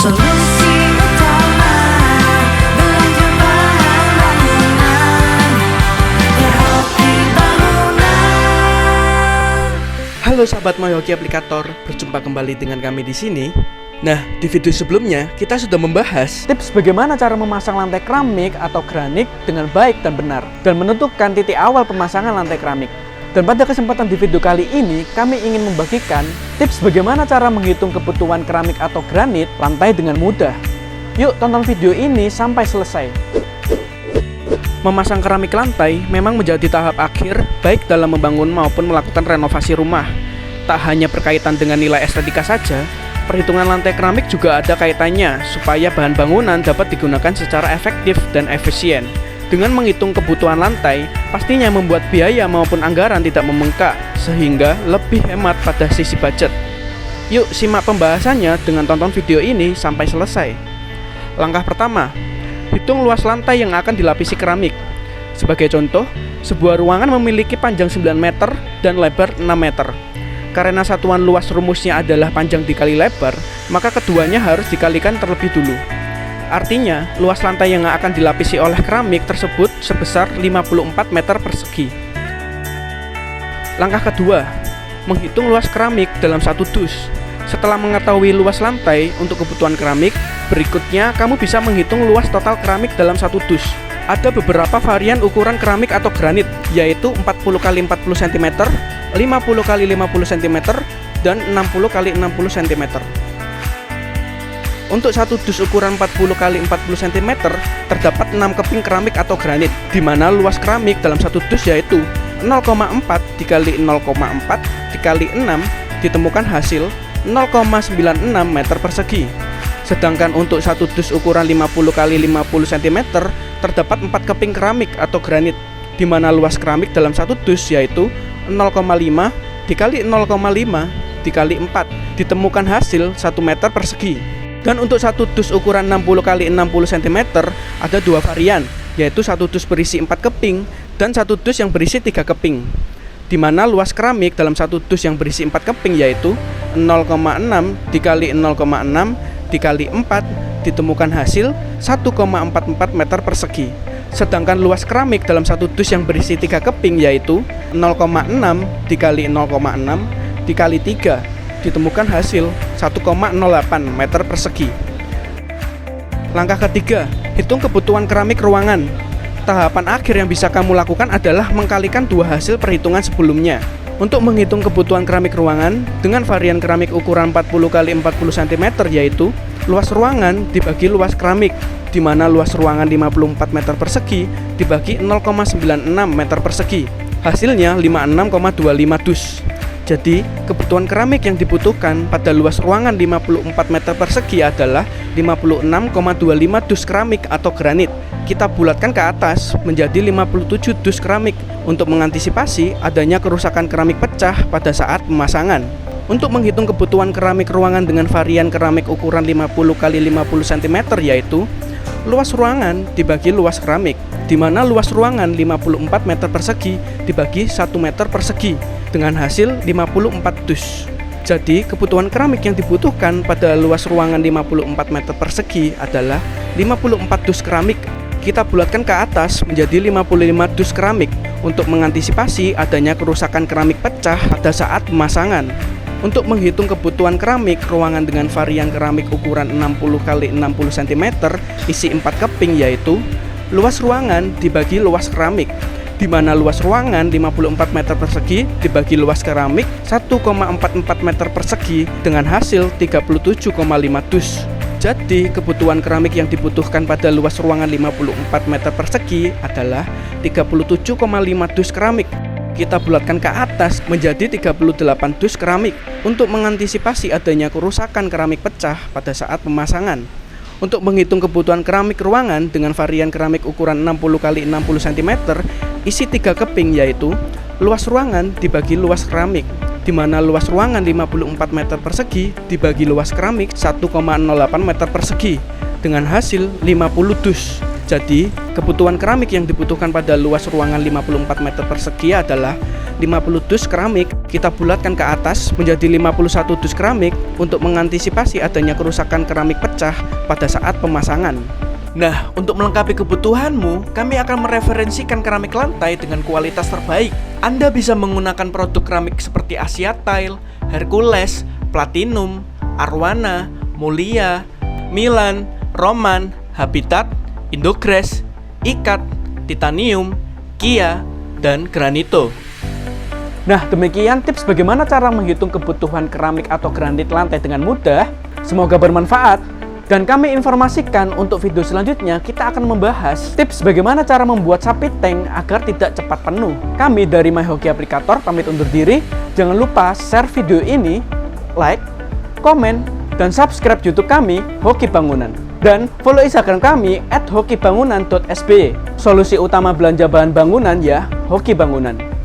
Solusi utama belanja bahan bangunan, Hoki Bangunan. Halo sahabat MyHoki Aplikator, berjumpa kembali dengan kami di sini. Nah, di video sebelumnya kita sudah membahas tips bagaimana cara memasang lantai keramik atau granit dengan baik dan benar, dan menentukan titik awal pemasangan lantai keramik. Dan pada kesempatan di video kali ini, kami ingin membagikan tips bagaimana cara menghitung kebutuhan keramik atau granit lantai dengan mudah. Yuk tonton video ini sampai selesai. Memasang keramik lantai memang menjadi tahap akhir baik dalam membangun maupun melakukan renovasi rumah. Tak hanya berkaitan dengan nilai estetika saja, perhitungan lantai keramik juga ada kaitannya supaya bahan bangunan dapat digunakan secara efektif dan efisien. Dengan menghitung kebutuhan lantai, pastinya membuat biaya maupun anggaran tidak membengkak, sehingga lebih hemat pada sisi budget. Yuk simak pembahasannya dengan tonton video ini sampai selesai. Langkah pertama, hitung luas lantai yang akan dilapisi keramik. Sebagai contoh, sebuah ruangan memiliki panjang 9 meter dan lebar 6 meter. Karena satuan luas rumusnya adalah panjang dikali lebar, maka keduanya harus dikalikan terlebih dulu. Artinya, luas lantai yang akan dilapisi oleh keramik tersebut sebesar 54 meter persegi. Langkah kedua, menghitung luas keramik dalam satu dus. Setelah mengetahui luas lantai untuk kebutuhan keramik, berikutnya kamu bisa menghitung luas total keramik dalam satu dus. Ada beberapa varian ukuran keramik atau granit, yaitu 40 x 40 cm, 50 x 50 cm, dan 60 x 60 cm. Untuk satu dus ukuran 40 x 40 cm, terdapat 6 keping keramik atau granit, di mana luas keramik dalam satu dus yaitu 0,4 dikali 0,4 dikali 6, ditemukan hasil 0,96 meter persegi. Sedangkan untuk satu dus ukuran 50 x 50 cm, terdapat 4 keping keramik atau granit, di mana luas keramik dalam satu dus yaitu 0,5 dikali 0,5 dikali 4, ditemukan hasil 1 meter persegi. Dan untuk satu dus ukuran 60 x 60 cm, ada dua varian, yaitu satu dus berisi 4 keping dan satu dus yang berisi 3 keping, di mana luas keramik dalam satu dus yang berisi 4 keping yaitu 0,6 dikali 0,6 dikali 4, ditemukan hasil 1,44 meter persegi. Sedangkan luas keramik dalam satu dus yang berisi 3 keping yaitu 0,6 dikali 0,6 dikali 3, ditemukan hasil 1,08 meter persegi. Langkah ketiga, hitung kebutuhan keramik ruangan. Tahapan akhir yang bisa kamu lakukan adalah mengkalikan dua hasil perhitungan sebelumnya. Untuk menghitung kebutuhan keramik ruangan dengan varian keramik ukuran 40 x 40 cm yaitu luas ruangan dibagi luas keramik, di mana luas ruangan 54 meter persegi dibagi 0,96 meter persegi. Hasilnya 56,25 dus. Jadi, kebutuhan keramik yang dibutuhkan pada luas ruangan 54 meter persegi adalah 56,25 dus keramik atau granit. Kita bulatkan ke atas menjadi 57 dus keramik untuk mengantisipasi adanya kerusakan keramik pecah pada saat pemasangan. Untuk menghitung kebutuhan keramik ruangan dengan varian keramik ukuran 50 x 50 cm yaitu luas ruangan dibagi luas keramik, di mana luas ruangan 54 meter persegi dibagi 1 meter persegi dengan hasil 54 dus. Jadi kebutuhan keramik yang dibutuhkan pada luas ruangan 54 meter persegi adalah 54 dus keramik. Kita bulatkan ke atas menjadi 55 dus keramik untuk mengantisipasi adanya kerusakan keramik pecah pada saat pemasangan. Untuk menghitung kebutuhan keramik ruangan dengan varian keramik ukuran 60 x 60 cm isi 4 keping yaitu luas ruangan dibagi luas keramik, di mana luas ruangan 54 meter persegi dibagi luas keramik 1,44 meter persegi dengan hasil 37,5 dus. Jadi kebutuhan keramik yang dibutuhkan pada luas ruangan 54 meter persegi adalah 37,5 dus keramik. Kita bulatkan ke atas menjadi 38 dus keramik untuk mengantisipasi adanya kerusakan keramik pecah pada saat pemasangan. Untuk menghitung kebutuhan keramik ruangan dengan varian keramik ukuran 60 x 60 cm isi 3 keping yaitu luas ruangan dibagi luas keramik, di mana luas ruangan 54 meter persegi dibagi luas keramik 1,08 meter persegi dengan hasil 50 dus. Jadi, kebutuhan keramik yang dibutuhkan pada luas ruangan 54 meter persegi adalah 50 dus keramik. Kita bulatkan ke atas menjadi 51 dus keramik untuk mengantisipasi adanya kerusakan keramik pecah pada saat pemasangan. Nah, untuk melengkapi kebutuhanmu, kami akan mereferensikan keramik lantai dengan kualitas terbaik. Anda bisa menggunakan produk keramik seperti Asia Tile, Hercules, Platinum, Arwana, Mulia, Milan, Roman, Habitat, Indogres, Ikat, Titanium, Kia, dan Granito. Nah, demikian tips bagaimana cara menghitung kebutuhan keramik atau granit lantai dengan mudah. Semoga bermanfaat. Dan kami informasikan untuk video selanjutnya kita akan membahas tips bagaimana cara membuat sapi tank agar tidak cepat penuh. Kami dari My Hoki Aplikator pamit undur diri. Jangan lupa share video ini, like, komen, dan subscribe YouTube kami, Hoki Bangunan. Dan follow Instagram kami @hokibangunan.sby. Solusi utama belanja bahan bangunan ya, Hoki Bangunan.